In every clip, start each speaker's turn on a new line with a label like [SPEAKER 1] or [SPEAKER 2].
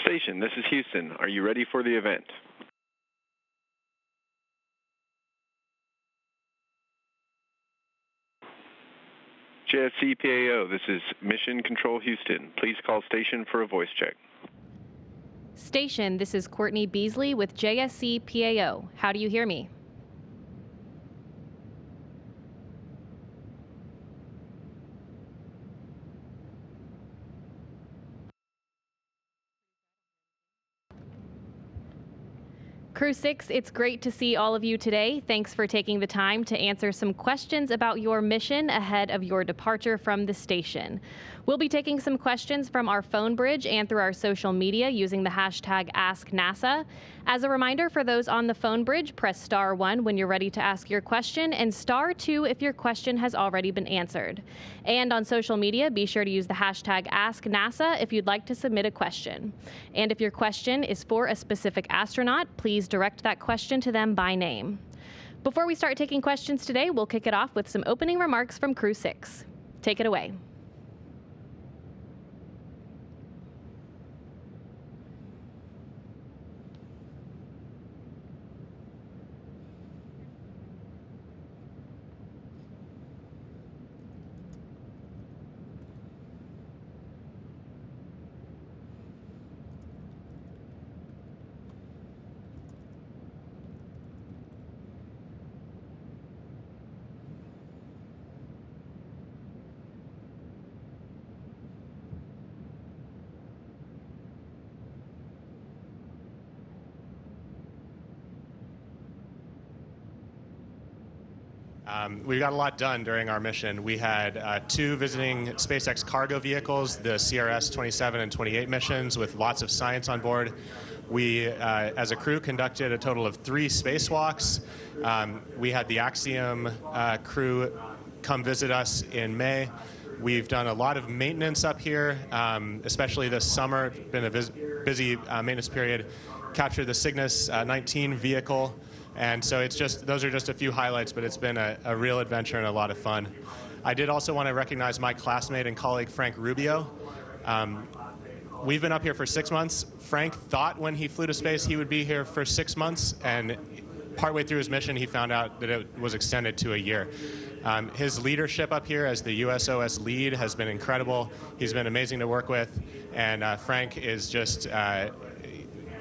[SPEAKER 1] Station, this is Houston. Are you ready for the event? JSC PAO, this is Mission Control Houston. Please call station for a voice check.
[SPEAKER 2] Station, this is Courtney Beasley with JSC PAO. How do you hear me? Crew-6, it's great to see all of you today. Thanks for taking the time to answer some questions about your mission ahead of your departure from the station. We'll be taking some questions from our phone bridge and through our social media using the hashtag AskNASA. As a reminder, for those on the phone bridge, press *1 when you're ready to ask your question and *2 if your question has already been answered. And on social media, be sure to use the hashtag AskNASA if you'd like to submit a question. And if your question is for a specific astronaut, please direct that question to them by name. Before we start taking questions today, we'll kick it off with some opening remarks from Crew-6. Take it away.
[SPEAKER 3] We got a lot done during our mission. We had 2 visiting SpaceX cargo vehicles, the CRS 27 and 28 missions, with lots of science on board. We, as a crew, conducted a total of 3 spacewalks. We had the Axiom crew come visit us in May. We've done a lot of maintenance up here, especially this summer. It's been a busy maintenance period. Captured the Cygnus 19 vehicle. And so it's just, those are just a few highlights, but it's been a real adventure and a lot of fun. I did also want to recognize my classmate and colleague, Frank Rubio. We've been up here for 6 months. Frank thought when he flew to space he would be here for 6 months, and partway through his mission he found out that it was extended to a year. His leadership up here as the USOS lead has been incredible. He's been amazing to work with, and Frank is just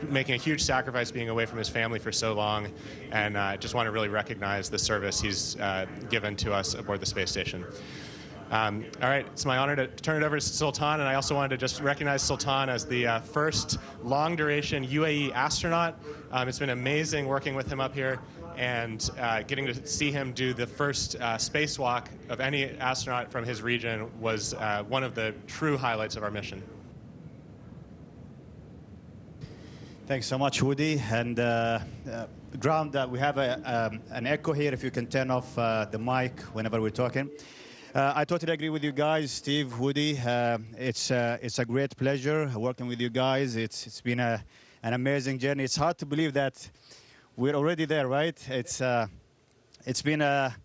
[SPEAKER 3] making a huge sacrifice being away from his family for so long, and I just want to really recognize the service he's given to us aboard the space station. All right, it's my honor to turn it over to Sultan, and I also wanted to just recognize Sultan as the first long-duration UAE astronaut. It's been amazing working with him up here, and getting to see him do the first spacewalk of any astronaut from his region was one of the true highlights of our mission.
[SPEAKER 4] Thanks so much, Woody. And ground, we have an echo here. If you can turn off the mic whenever we're talking. I totally agree with you guys, Steve, Woody. It's a great pleasure working with you guys. It's been an amazing journey. It's hard to believe that we're already there, right? It's been a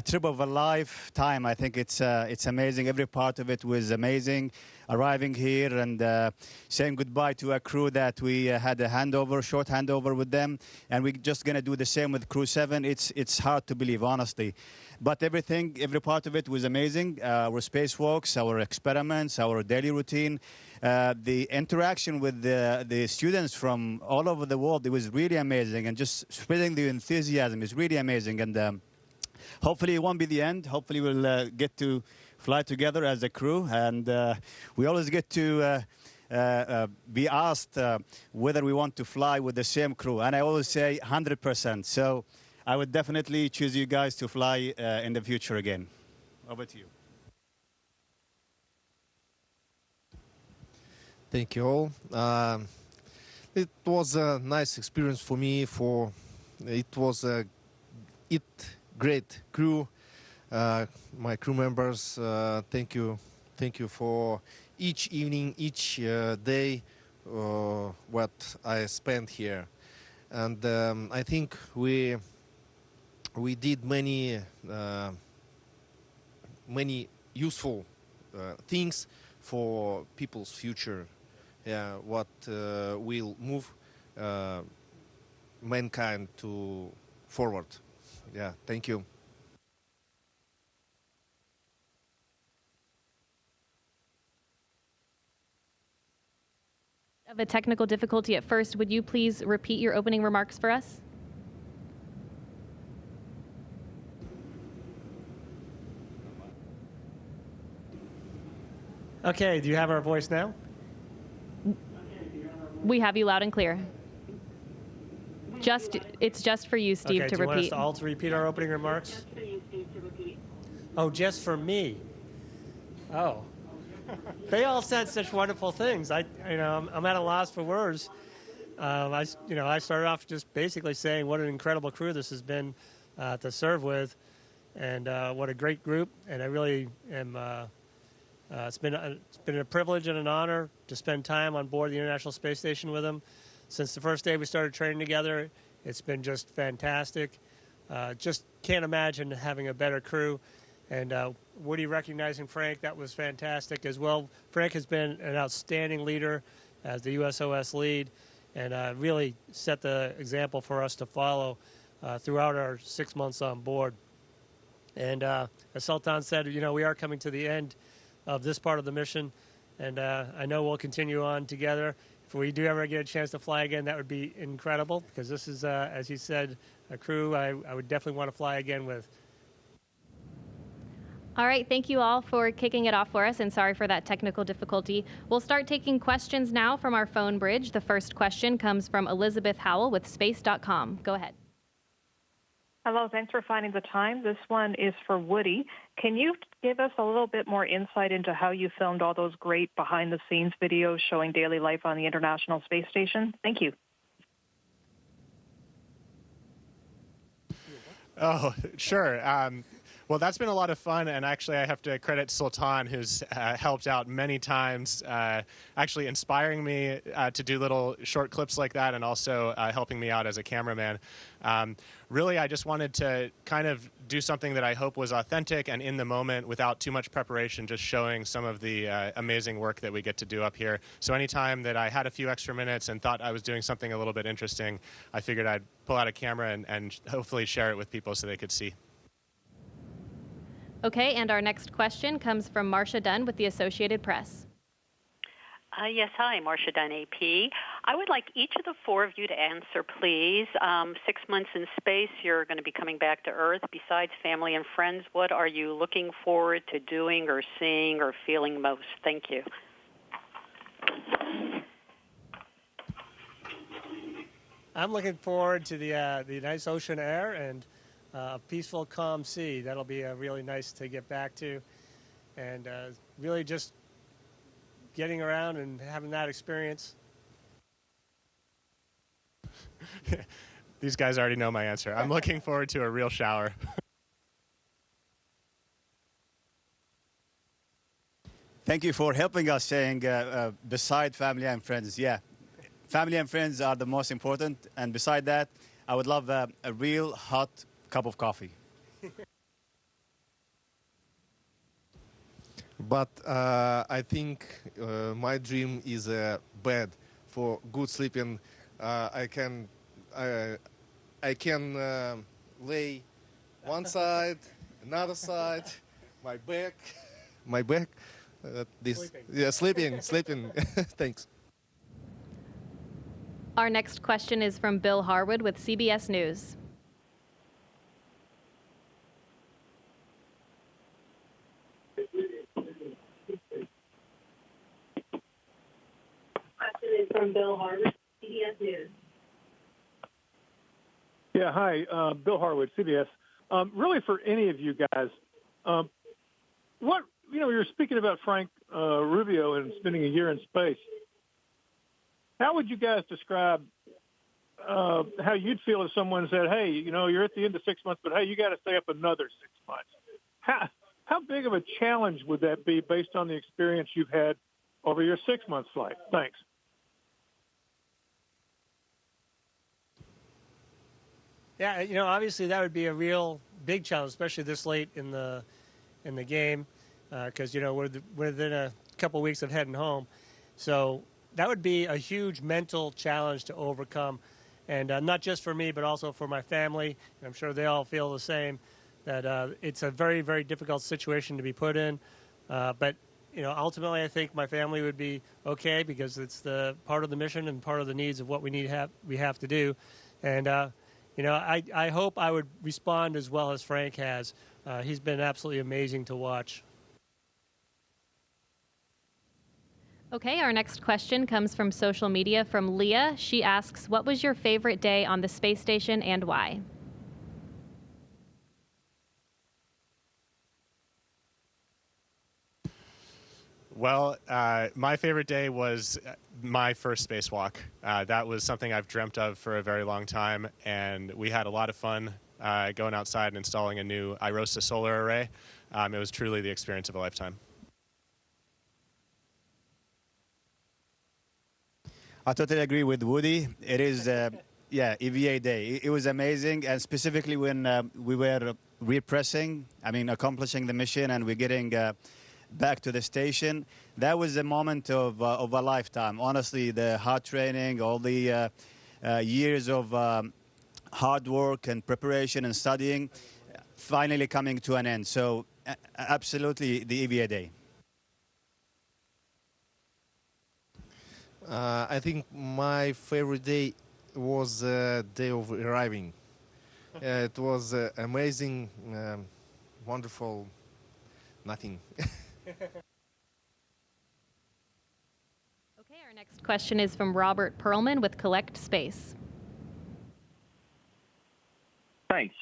[SPEAKER 4] trip of a lifetime. I think it's amazing. Every part of it was amazing. Arriving here and saying goodbye to a crew that we had a short handover with them, and we're just gonna do the same with Crew-7. It's hard to believe, honestly. But every part of it was amazing. Our spacewalks, our experiments, our daily routine, the interaction with the students from all over the world, it was really amazing. And just spreading the enthusiasm is really amazing. And hopefully it won't be the end. Hopefully we'll get to fly together as a crew. And we always get to be asked whether we want to fly with the same crew. And I always say 100%. So I would definitely choose you guys to fly in the future again. Over to you.
[SPEAKER 5] Thank you all. It was a nice experience for me. It was a great crew. My crew members, thank you for each evening, each day what I spent here. And I think we did many useful things for people's future. what will move mankind to forward. Yeah, thank you.
[SPEAKER 2] Of a technical difficulty at first, would you please repeat your opening remarks for us?
[SPEAKER 6] Okay, do you have our voice now?
[SPEAKER 2] We have you loud and clear. It's just for you, Steve,
[SPEAKER 6] okay,
[SPEAKER 2] to
[SPEAKER 6] do you
[SPEAKER 2] repeat.
[SPEAKER 6] want us all to repeat our opening remarks? Oh, just for me. Oh. They all said such wonderful things. I'm at a loss for words. I started off just basically saying what an incredible crew this has been to serve with, and what a great group. And I really am. It's been a privilege and an honor to spend time on board the International Space Station with them. Since the first day we started training together, it's been just fantastic. Just can't imagine having a better crew. And Woody recognizing Frank, that was fantastic as well. Frank has been an outstanding leader as the USOS lead, and really set the example for us to follow throughout our 6 months on board. And as Sultan said, we are coming to the end of this part of the mission, and I know we'll continue on together. If we do ever get a chance to fly again, that would be incredible, because this is, as you said, a crew I would definitely want to fly again with.
[SPEAKER 2] All right, thank you all for kicking it off for us, and sorry for that technical difficulty. We'll start taking questions now from our phone bridge. The first question comes from Elizabeth Howell with space.com. Go ahead.
[SPEAKER 7] Hello, thanks for finding the time. This one is for Woody. Can you give us a little bit more insight into how you filmed all those great behind-the-scenes videos showing daily life on the International Space Station? Thank you.
[SPEAKER 3] Oh, sure. Well, that's been a lot of fun, and actually I have to credit Sultan, who's helped out many times, actually inspiring me to do little short clips like that, and also helping me out as a cameraman. Really, I just wanted to kind of do something that I hope was authentic and in the moment without too much preparation, just showing some of the amazing work that we get to do up here. So anytime that I had a few extra minutes and thought I was doing something a little bit interesting, I figured I'd pull out a camera and hopefully share it with people so they could see.
[SPEAKER 2] Okay, and our next question comes from Marcia Dunn with the Associated Press.
[SPEAKER 8] Yes, hi, Marcia Dunn, AP. I would like each of the four of you to answer, please. 6 months in space, you're going to be coming back to Earth. Besides family and friends, what are you looking forward to doing or seeing or feeling most? Thank you.
[SPEAKER 6] I'm looking forward to the nice ocean air and a peaceful, calm sea. That'll be really nice to get back to, and really just getting around and having that experience.
[SPEAKER 3] These guys already know my answer. I'm looking forward to a real shower.
[SPEAKER 4] Thank you for helping us saying beside family and friends. Yeah, family and friends are the most important, and beside that, I would love a real hot cup of coffee.
[SPEAKER 5] But I think my dream is a bed for good sleeping. I can lay one side, another side, my back.
[SPEAKER 6] Sleeping.
[SPEAKER 5] Yeah, sleeping. Thanks.
[SPEAKER 2] Our next question is from Bill Harwood with CBS News.
[SPEAKER 9] From Bill Harwood, CBS News.
[SPEAKER 10] Yeah, hi, Bill Harwood, CBS. Really, for any of you guys, you're speaking about Frank Rubio and spending a year in space. How would you guys describe how you'd feel if someone said, "Hey, you're at the end of 6 months, but hey, you got to stay up another 6 months"? How big of a challenge would that be based on the experience you've had over your 6 month flight? Thanks.
[SPEAKER 6] Yeah, obviously that would be a real big challenge, especially this late in the game, because we're within a couple of weeks of heading home. So that would be a huge mental challenge to overcome. And not just for me, but also for my family. And I'm sure they all feel the same, that it's a very, very difficult situation to be put in. But ultimately, I think my family would be okay because it's the part of the mission and part of the needs of what we have to do. And I hope I would respond as well as Frank has. He's been absolutely amazing to watch.
[SPEAKER 2] Okay, our next question comes from social media from Leah. She asks, what was your favorite day on the space station and why?
[SPEAKER 3] Well, my favorite day was my first spacewalk. That was something I've dreamt of for a very long time, and we had a lot of fun going outside and installing a new IROSA solar array. It was truly the experience of a lifetime.
[SPEAKER 4] I totally agree with Woody. It is, EVA day. It was amazing, and specifically when we were accomplishing the mission and we're getting back to the station. That was a moment of a lifetime. Honestly, the hard training, all the years of hard work and preparation and studying, finally coming to an end. So absolutely the EVA day.
[SPEAKER 5] I think my favorite day was the day of arriving. It was amazing, wonderful, nothing.
[SPEAKER 2] Okay, our next question is from Robert Perlman with Collect Space.
[SPEAKER 11] Thanks.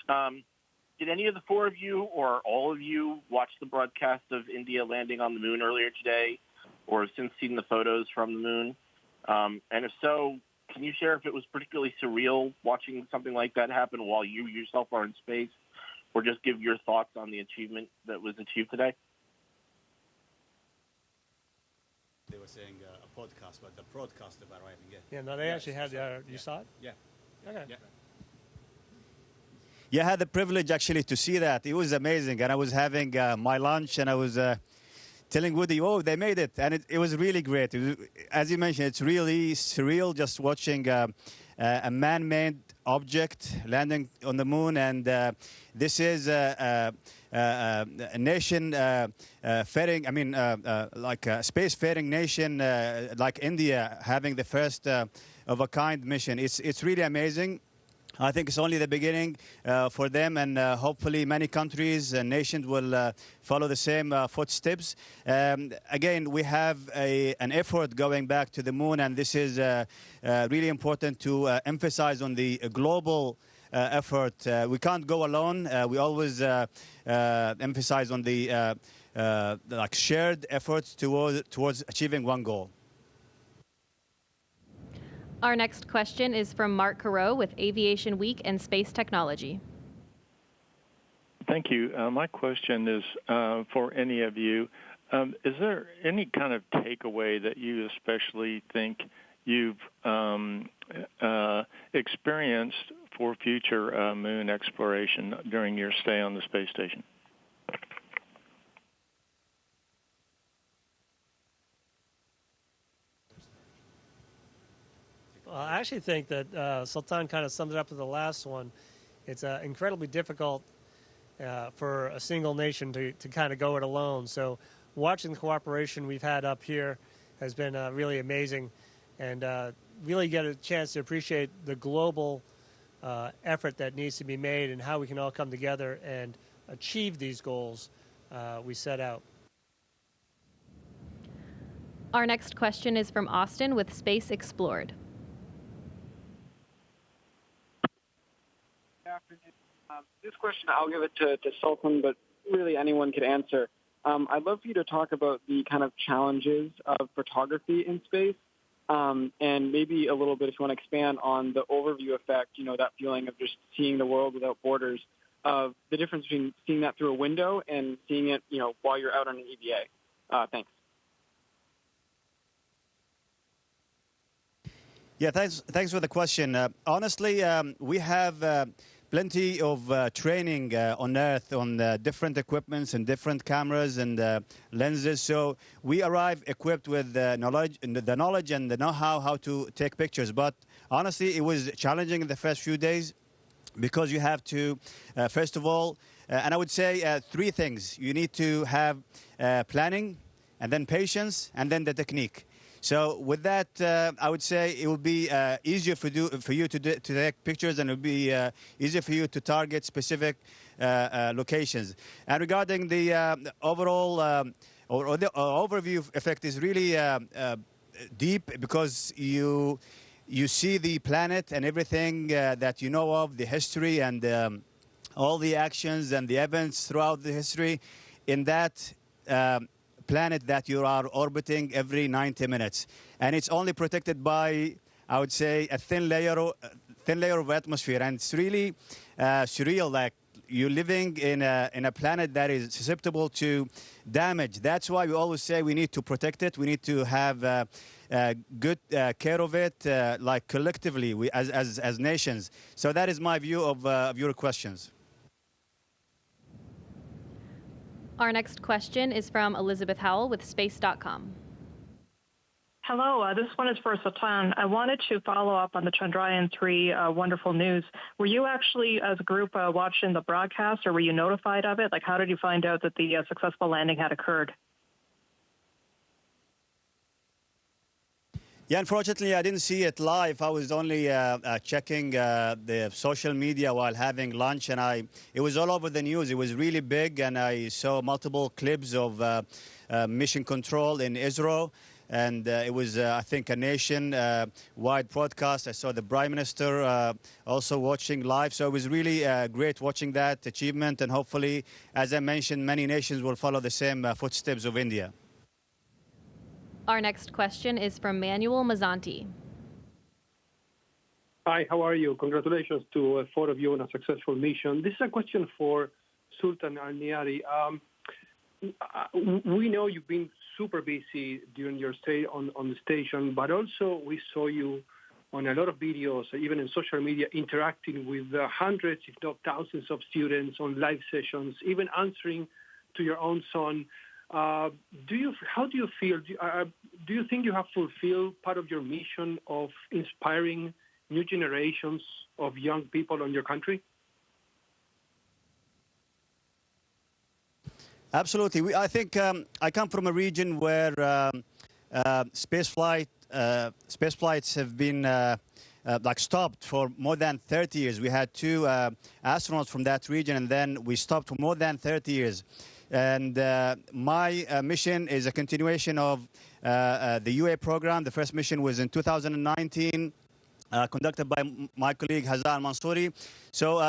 [SPEAKER 11] Did any of the four of you or all of you watch the broadcast of India landing on the moon earlier today, or have since seen the photos from the moon? And if so, can you share if it was particularly surreal watching something like that happen while you yourself are in space, or just give your thoughts on the achievement that was achieved today?
[SPEAKER 4] They were saying a podcast, but the broadcast of arriving.
[SPEAKER 6] Yeah, no, they actually had you saw it?
[SPEAKER 4] Yeah.
[SPEAKER 6] Okay.
[SPEAKER 4] Yeah, I had the privilege actually to see that. It was amazing, and I was having my lunch, and I was telling Woody, oh, they made it, and it was really great. It was, as you mentioned, it's really surreal just watching a man-made object landing on the moon, and this is a nation faring, like a space-faring nation like India having the first of a kind mission. It's really amazing. I think it's only the beginning for them, and hopefully many countries and nations will follow the same footsteps. Again, we have an effort going back to the moon, and this is really important to emphasize on the global effort. We can't go alone. We always emphasize on the like shared efforts towards achieving one goal.
[SPEAKER 2] Our next question is from Mark Carreau with Aviation Week and Space Technology.
[SPEAKER 12] Thank you. My question is for any of you. Is there any kind of takeaway that you especially think you've experienced for future moon exploration during your stay on the space station?
[SPEAKER 6] I actually think that Sultan kind of summed it up with the last one. It's incredibly difficult for a single nation to kind of go it alone. So watching the cooperation we've had up here has been really amazing, and really get a chance to appreciate the global effort that needs to be made and how we can all come together and achieve these goals we set out.
[SPEAKER 2] Our next question is from Austin with Space Explored.
[SPEAKER 13] This question, I'll give it to Sultan, but really anyone could answer. I'd love for you to talk about the kind of challenges of photography in space, and maybe a little bit, if you want to expand on the overview effect, that feeling of just seeing the world without borders, of the difference between seeing that through a window and seeing it, while you're out on an EVA. Thanks.
[SPEAKER 4] Yeah, thanks for the question. Honestly, we have plenty of training on Earth on different equipments and different cameras and lenses. So we arrive equipped with the knowledge and the know-how how to take pictures. But honestly, it was challenging in the first few days because you have to, first of all, and I would say three things. You need to have planning, and then patience, and then the technique. So with that, I would say it will be easier for you to take pictures, and it will be easier for you to target specific locations. And regarding the overall or the overview effect is really deep because you see the planet and everything that you know of, the history and all the actions and the events throughout the history in that planet that you are orbiting every 90 minutes. And it's only protected by, I would say, a thin layer of atmosphere. And it's really surreal, like you're living in a planet that is susceptible to damage. That's why we always say we need to protect it. We need to have good care of it, like collectively, as nations. So that is my view of your questions.
[SPEAKER 2] Our next question is from Elizabeth Howell with Space.com.
[SPEAKER 7] Hello, this one is for Satan. I wanted to follow up on the Chandrayaan-3 wonderful news. Were you actually, as a group, watching the broadcast, or were you notified of it? Like, how did you find out that the successful landing had occurred?
[SPEAKER 4] Yeah, unfortunately, I didn't see it live. I was only checking the social media while having lunch, and it was all over the news. It was really big, and I saw multiple clips of mission control in Israel, and it was, I think, a nation-wide broadcast. I saw the Prime Minister also watching live, so it was really great watching that achievement, and hopefully, as I mentioned, many nations will follow the same footsteps of India.
[SPEAKER 2] Our next question is from Manuel Mazzanti.
[SPEAKER 14] Hi, how are you? Congratulations to four of you on a successful mission. This is a question for Sultan Al-Niyari. We know you've been super busy during your stay on the station, but also we saw you on a lot of videos, even in social media, interacting with hundreds, if not thousands of students on live sessions, even answering to your own son. How do you feel? Do you think you have fulfilled part of your mission of inspiring new generations of young people on your country?
[SPEAKER 4] Absolutely. I think I come from a region where space flights have been like stopped for more than 30 years. We had two astronauts from that region, and then we stopped for more than 30 years. And my mission is a continuation of the UA program. The first mission was in 2019, conducted by my colleague Hazan Mansouri. So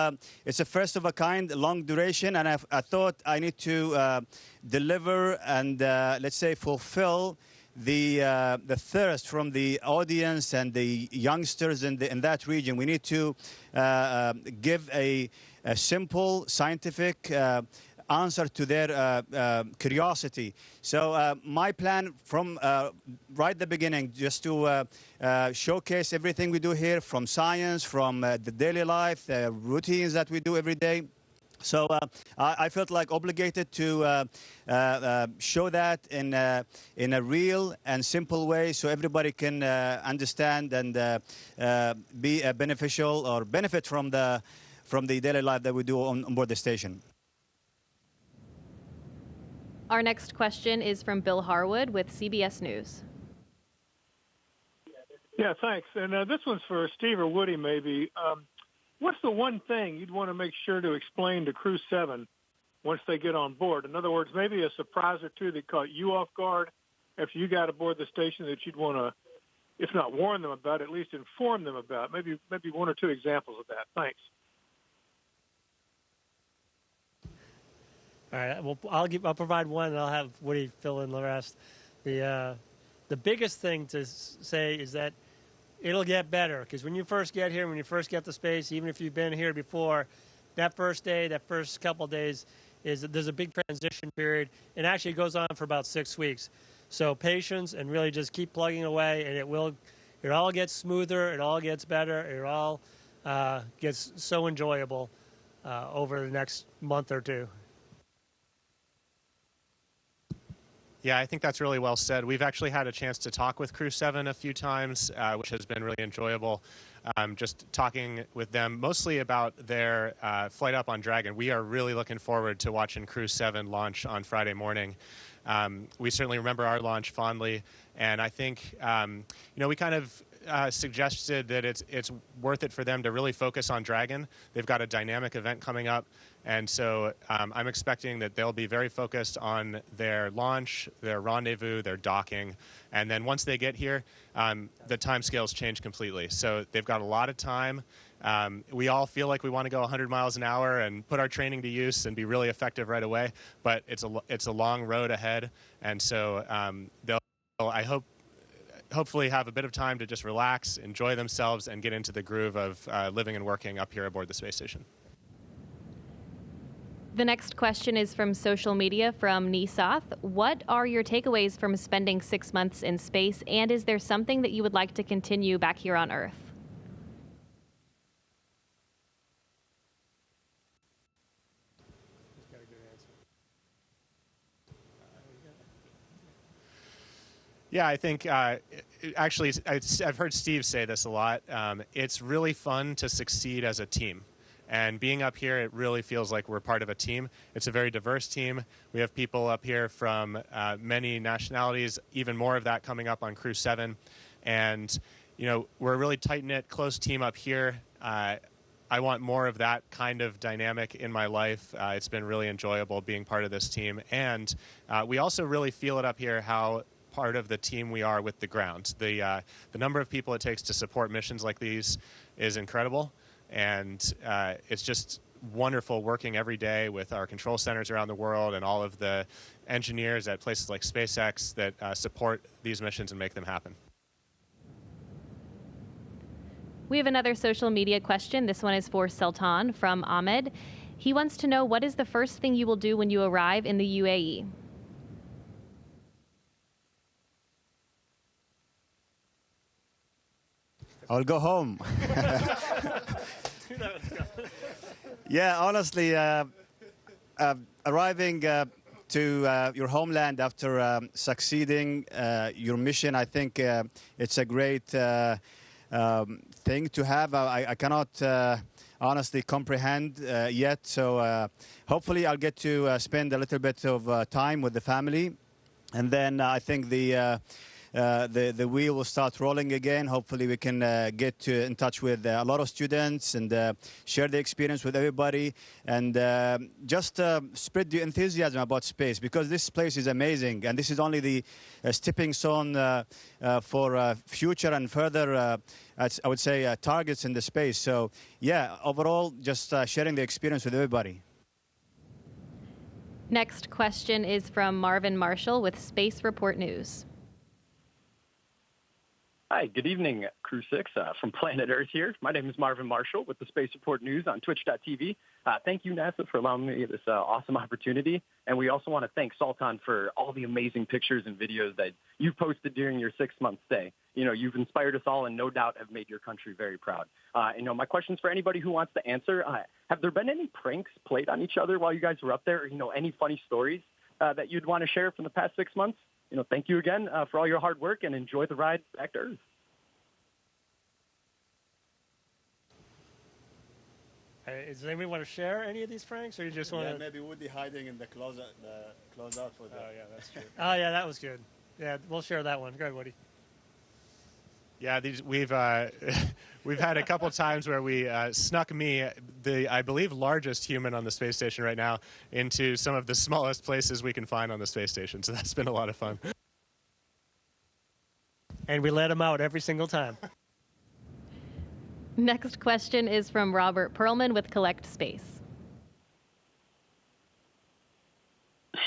[SPEAKER 4] it's a first of a kind, long duration, and I thought I need to deliver and let's say fulfill the thirst from the audience and the youngsters in that region. We need to give a simple scientific answer to their curiosity. So my plan from right the beginning, just to showcase everything we do here, from science, from the daily life, the routines that we do every day. So I felt like obligated to show that in a real and simple way, so everybody can understand and be beneficial or benefit from the daily life that we do on board the station.
[SPEAKER 2] Our next question is from Bill Harwood with CBS News.
[SPEAKER 10] Yeah, thanks. And this one's for Steve or Woody, maybe. What's the one thing you'd want to make sure to explain to Crew-7 once they get on board? In other words, maybe a surprise or two that caught you off guard after you got aboard the station that you'd want to, if not warn them about, at least inform them about. Maybe one or two examples of that. Thanks.
[SPEAKER 6] All right. Well, I'll provide one, and I'll have Woody fill in the rest. The biggest thing to say is that it'll get better, because when you first get here, when you first get to space, even if you've been here before, that first day, that first couple of days, there's a big transition period, and actually it goes on for about 6 weeks. So patience, and really just keep plugging away, and it all gets smoother, it all gets better, it all gets so enjoyable over the next month or two.
[SPEAKER 3] Yeah, I think that's really well said. We've actually had a chance to talk with Crew-7 a few times, which has been really enjoyable. Just talking with them mostly about their flight up on Dragon. We are really looking forward to watching Crew-7 launch on Friday morning. We certainly remember our launch fondly, and I think we kind of suggested that it's worth it for them to really focus on Dragon. They've got a dynamic event coming up, and so I'm expecting that they'll be very focused on their launch, their rendezvous, their docking, and then once they get here, the timescales change completely. So they've got a lot of time. We all feel like we want to go 100 miles an hour and put our training to use and be really effective right away, but it's a long road ahead, and so they'll, hopefully have a bit of time to just relax, enjoy themselves, and get into the groove of living and working up here aboard the space station.
[SPEAKER 2] The next question is from social media from Nisoth. What are your takeaways from spending 6 months in space, and is there something that you would like to continue back here on Earth?
[SPEAKER 3] Yeah, I think actually I've heard Steve say this a lot. It's really fun to succeed as a team. And being up here, it really feels like we're part of a team. It's a very diverse team. We have people up here from many nationalities, even more of that coming up on Crew-7. And, we're a really tight-knit, close team up here. I want more of that kind of dynamic in my life. It's been really enjoyable being part of this team. And we also really feel it up here how part of the team we are with the ground. The number of people it takes to support missions like these is incredible. And it's just wonderful working every day with our control centers around the world and all of the engineers at places like SpaceX that support these missions and make them happen.
[SPEAKER 2] We have another social media question. This one is for Sultan from Ahmed. He wants to know, what is the first thing you will do when you arrive in the UAE?
[SPEAKER 4] I'll go home. Yeah, honestly, arriving to your homeland after succeeding your mission, I think it's a great thing to have. I cannot honestly comprehend yet, so hopefully I'll get to spend a little bit of time with the family, and then I think the wheel will start rolling again. Hopefully we can get in touch with a lot of students and share the experience with everybody, and just spread the enthusiasm about space, because this place is amazing, and this is only the stepping stone for future and further, I would say, targets in the space. So yeah, overall, just sharing the experience with everybody.
[SPEAKER 2] Next question is from Marvin Marshall with Space Report News.
[SPEAKER 15] Hi, good evening, Crew-6 from Planet Earth here. My name is Marvin Marshall with the Space Report News on Twitch.tv. Thank you, NASA, for allowing me this awesome opportunity. And we also want to thank Sultan for all the amazing pictures and videos that you've posted during your 6-month stay. You've inspired us all and no doubt have made your country very proud. My question is for anybody who wants to answer. Have there been any pranks played on each other while you guys were up there? Or, any funny stories that you'd want to share from the past 6 months? Thank you again for all your hard work, and enjoy the ride back to Earth.
[SPEAKER 6] Does anybody want to share any of these pranks, or you just want to?
[SPEAKER 4] Yeah, maybe Woody hiding in the closeout for the.
[SPEAKER 6] Oh yeah, that's true. Oh yeah, that was good. Yeah, we'll share that one. Go ahead, Woody.
[SPEAKER 3] Yeah, we've had a couple times where we snuck me, the I believe largest human on the space station right now, into some of the smallest places we can find on the space station. So that's been a lot of fun.
[SPEAKER 6] And we let him out every single time.
[SPEAKER 2] Next question is from Robert Perlman with Collect Space.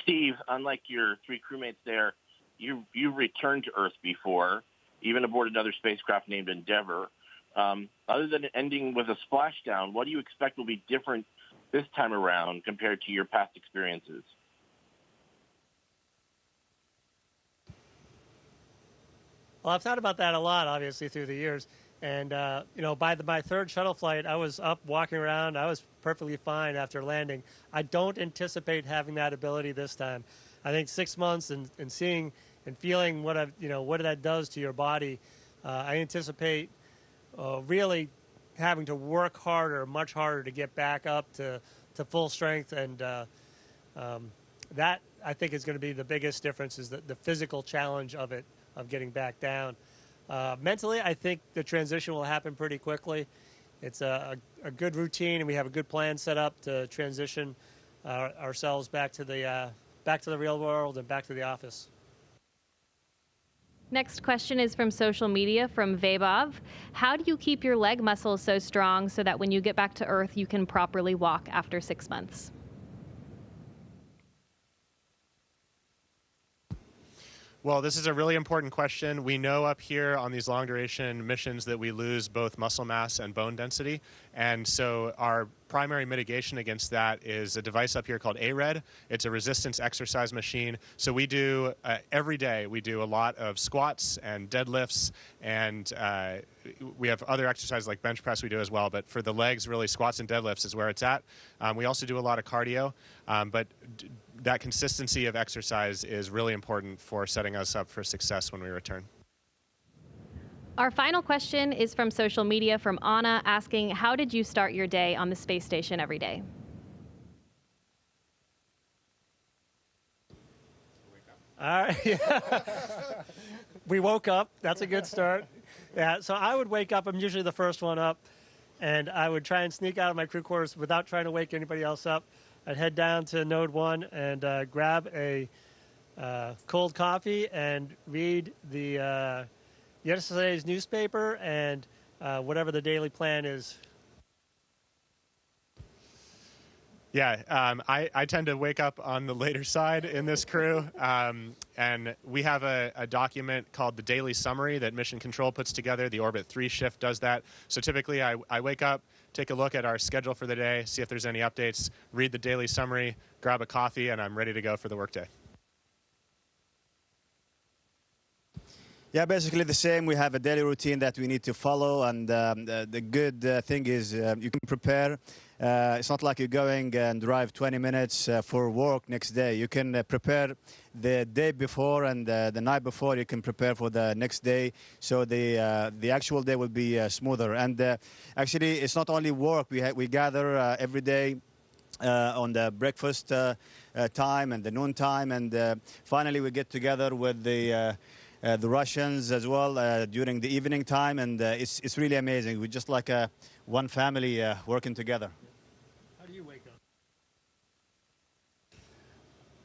[SPEAKER 11] Steve, unlike your 3 crewmates there, you've returned to Earth before, even aboard another spacecraft named Endeavour. Other than ending with a splashdown, what do you expect will be different this time around compared to your past experiences?
[SPEAKER 6] Well, I've thought about that a lot, obviously, through the years. And, by my third shuttle flight, I was up walking around. I was perfectly fine after landing. I don't anticipate having that ability this time. I think 6 months and seeing and feeling what that does to your body, I anticipate really having to work harder, much harder to get back up to full strength. And that, I think, is going to be the biggest difference, is the physical challenge of it, of getting back down. Mentally, I think the transition will happen pretty quickly. It's a good routine, and we have a good plan set up to transition ourselves back to the real world and back to the office.
[SPEAKER 2] Next question is from social media from Vebov. How do you keep your leg muscles so strong so that when you get back to Earth, you can properly walk after 6 months?
[SPEAKER 3] Well, this is a really important question. We know up here on these long-duration missions that we lose both muscle mass and bone density. And so our primary mitigation against that is a device up here called ARED. It's a resistance exercise machine. So we do, every day, we do a lot of squats and deadlifts, and we have other exercises like bench press we do as well. But for the legs, really, squats and deadlifts is where it's at. We also do a lot of cardio, but that consistency of exercise is really important for setting us up for success when we return.
[SPEAKER 2] Our final question is from social media from Anna, asking, how did you start your day on the space station every day?
[SPEAKER 6] All right. We woke up. That's a good start. Yeah, so I would wake up. I'm usually the first one up, and I would try and sneak out of my crew quarters without trying to wake anybody else up. I'd head down to Node 1 and grab a cold coffee and read the yesterday's newspaper and whatever the daily plan is.
[SPEAKER 3] Yeah, I tend to wake up on the later side in this crew, and we have a document called the Daily Summary that Mission Control puts together. The Orbit 3 shift does that. So typically I wake up, take a look at our schedule for the day, see if there's any updates, read the Daily Summary, grab a coffee, and I'm ready to go for the workday.
[SPEAKER 4] Yeah, basically the same. We have a daily routine that we need to follow, and the good thing is you can prepare. It's not like you're going and drive 20 minutes for work next day. You can prepare the day before, and the night before you can prepare for the next day, so the actual day will be smoother. And actually, it's not only work. We gather every day on the breakfast time and the noon time, and finally we get together with the Russians as well during the evening time, and it's really amazing. We're just like one family working together.
[SPEAKER 6] How do you wake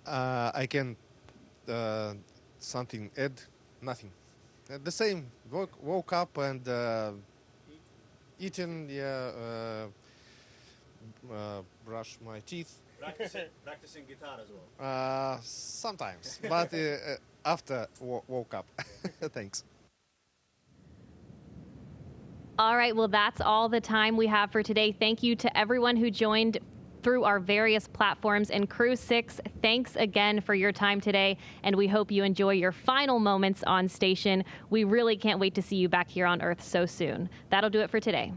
[SPEAKER 6] up?
[SPEAKER 5] I can something add, nothing. The same. Woke up and eating, brush my teeth.
[SPEAKER 4] Practicing guitar as well.
[SPEAKER 5] Sometimes, but after woke up. Thanks.
[SPEAKER 2] All right, well, that's all the time we have for today. Thank you to everyone who joined through our various platforms. And Crew-6, thanks again for your time today, and we hope you enjoy your final moments on station. We really can't wait to see you back here on Earth so soon. That'll do it for today.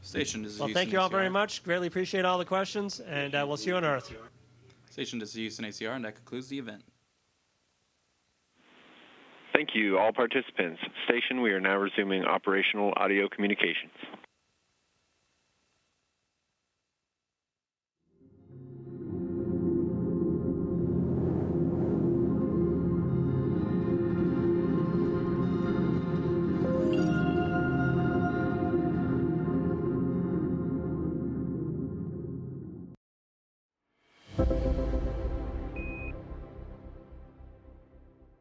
[SPEAKER 16] Station, this is
[SPEAKER 6] Well,
[SPEAKER 16] Houston
[SPEAKER 6] thank you all
[SPEAKER 16] ACR.
[SPEAKER 6] very much. Greatly appreciate all the questions, and we'll see you on Earth.
[SPEAKER 16] Station, this is Houston ACR, and that concludes the event.
[SPEAKER 1] Thank you, all participants. Station, we are now resuming operational audio communications.